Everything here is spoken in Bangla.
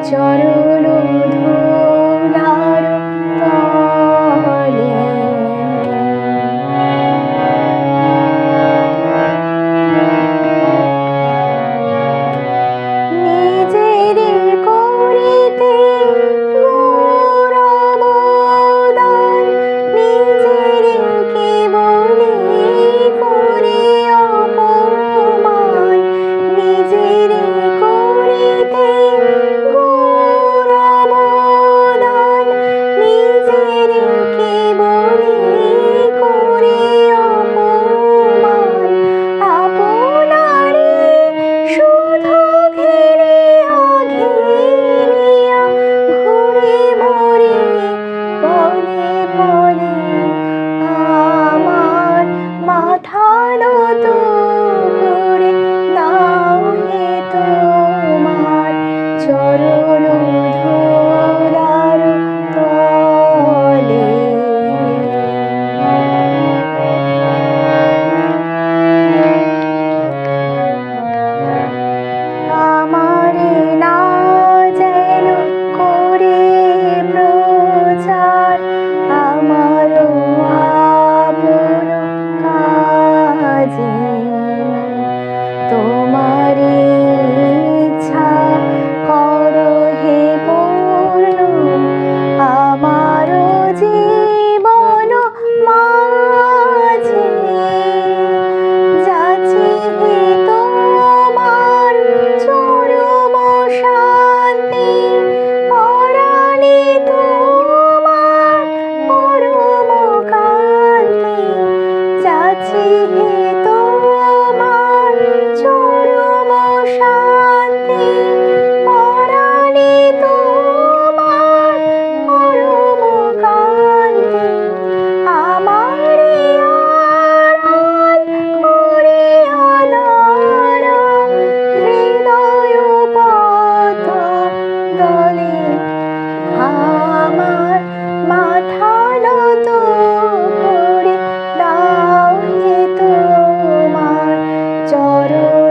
চরণ ধুলার তলে নিজের করিতে গৌরবদান, নিজের কেবলি করে অপমান, নিজের করিতে গৌরবদান, নিজের কেবলি করে অপমান, আপনারে শুধু ঘিরিয়া ঘিরিয়া ঘুরে মরে পলে পলে আমার মাথা নত করে দাও হে তোমার চরণ ধুলার তলে। আমারে না যেন করে প্রচার আমার আপন কাজে, তোমারি ইচ্ছা করো হে পূর্ণ আমার জীবন মাঝে। যাচ্ছি হে তোমার চরম শান্তি, পরাণে তোমার পরম কান্তি। যাচ্ছি হে তোমার চরম শান্তি, পরাণে তোমার পরম কান্তি। আমারে আড়াল করিয়া দাঁড়া হৃদয় পথ দলে, আমার মাথা নত করে দাও হে তোমার চরণ